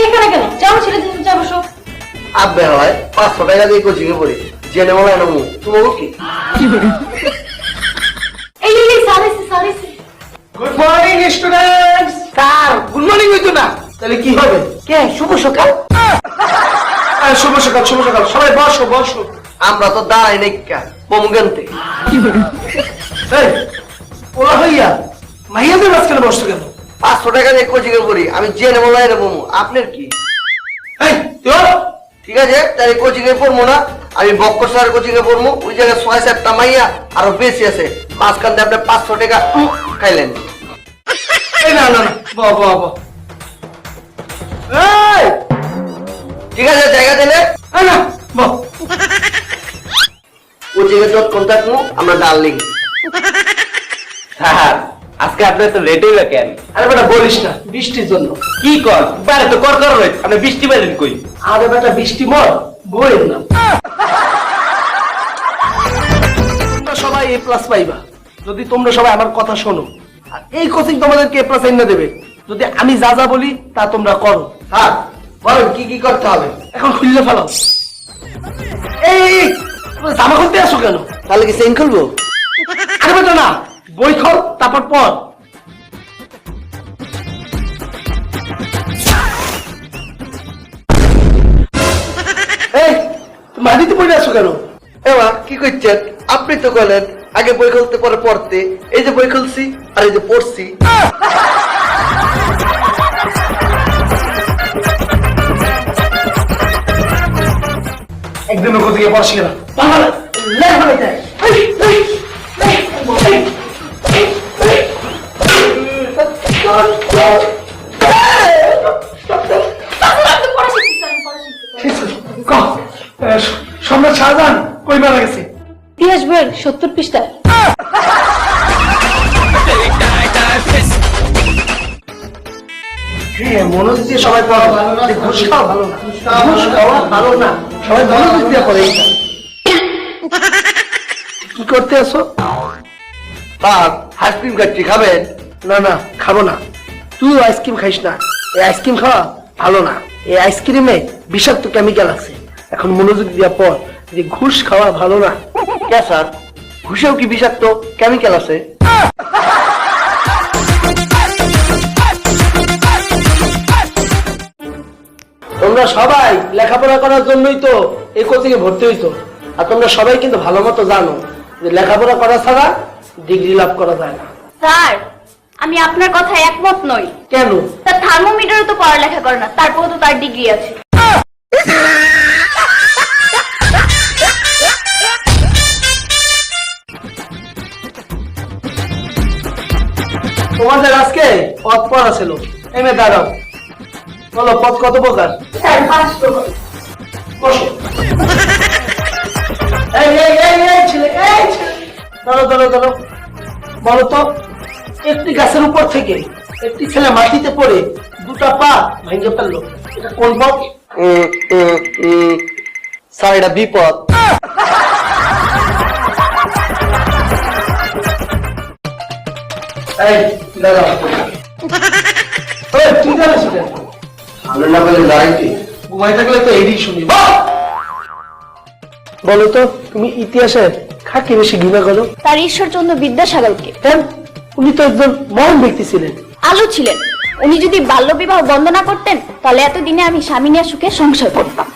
এখানে কেন? যাও ছেলে যা বসো। আব্বে হয় 500 টাকা দিয়ে কোচিং এ পড়ি, জেনে বলা না মু তোমাকে কি? এই সারিস good morning students. Sir good morning হইতো না, তাহলে কি হবে? কে শুভ সকাল? শুভ সকাল শুভ সকাল, সবাই বসো বসো। আমরা তো দাঁড়াই নাই কা বমুগান্তে। এই ওলা হইয়া মাইয়াদের মাঝখানে বসছো কেন? 500 টাকা দিয়ে কোচিং এ পড়ি, আমি জেনে বলা এর বমু, আপনার কি? এই তুই ঠিক আছে, তাই কোচিং এ পড়বো না, আমি বক্কর স্যার কোচিং এ পড়বো। ওই জায়গায় 6-7টা মাইয়া আরো বেশি আছে, মাঝখান দিয়ে আপনি 500 টাকা খাইলেন। এই না না না বাবা বাবা, এই ঠিক আছে জায়গা দিলে না বাহ, কোচিং এ যতক্ষণ থাকবো আমরা ডার্লিং। স্যার আজকে আপনি তো রেডি হয়ে কেন? আরে বেটা বলিস না, বৃষ্টির জন্য। কি কর বাইরে তো কর কর রয়েছে, আপনি বৃষ্টি পাইলেন কই? আরে বেটা বৃষ্টি মর বইয়ের না। তোমরা সবাই A+ পাইবা যদি তোমরা সবাই আমার কথা শোনো, আর এই কোচিং তোমাদেরকে A+ এনে দেবে যদি আমি যা যা বলি তা তোমরা করো। হ্যাঁ বলো কি কি করতে হবে? এখন খুললে ফেলো। এই তোমরা জামা খুলতে আসো কেন? তাহলে কি চেইন খুলবো? আরে বেটা না, বই খোল তারপর পড়। এই মাটিতে পড়ে আসো কেন? এবা কি করছেন? আপনি তো বলেন আগে বই খুলতে পরে পড়তে, এই যে বই খুলছি আর এই যে পড়ছি। একদিন ওখান থেকে পড়ছি না সম্রাট শাহজাহান কই মারা গেছে? ইতিহাস বইয়ের 70 পৃষ্ঠা। হ্যাঁ মনোযোগ দিয়ে সবাই পড়ো, ঘুষ খাওয়া ভালো না, ঘুষ খাওয়া ভালো না, সবাই মনোযোগ দিয়ে পড়ে। কি করতে আসো? আইসক্রিম খাচ্ছি, খাবেন? না না খাবো না। তুই আইসক্রিম খাইস না, এই আইসক্রিম খাওয়া ভালো না, এই আইসক্রিমে বিষাক্ত কেমিক্যাল আছে। এখন মনোযোগ দিয়ে পড় যে ঘুষ খাওয়া ভালো না। কে স্যার, ঘুষেও কি বিষাক্ত কেমিক্যাল আছে? তোমরা সবাই লেখাপড়া করার জন্যই তো এই কোচিং এ ভর্তি হইতো, আর তোমরা সবাই কিন্তু ভালো মতো জানো যে লেখাপড়া করা ছাড়া ডিগ্রি লাভ করা যায় না। স্যার আমি আপনার কথায় একমত নই। কেন? তার থার্মোমিটারও তো পড়ালেখা করে না, তারপরে তো তার ডিগ্রি আছে। তোমাদের আজকে পথ পড়া ছিল, এমে দাঁড়াও, বলো পথ কত প্রকার? স্যার 5 প্রকার। বসো। এই এই এই এই ছেলে, এই ছেলে ধরো ধরো ধরো, বলো তো একটি গাছের উপর থেকে একটি ছেলে মাটিতে পড়ে দুটা পা ভেঙে ফেললো, এটা কোন পথ? স্যার এটা বিপদ। এই দাঁড়াও, তুই দাঁড়াস কেন? আমি না বলে দাঁড়াইছি, ঘুমাই থাকলে তো এরই শুনি। বলো তো তুমি ইতিহাসের কাকে বেশি ঘৃণা করো? তার ঈশ্বরচন্দ্র বিদ্যাসাগরকে। কেন? উনি তো একজন মহান ব্যক্তি ছিলেন। আলু ছিলেন। উনি যদি বাল্য বিবাহ বন্ধ না করতেন তাহলে এতদিনে আমি স্বামী নিয়ে সুখে সংসার করতাম।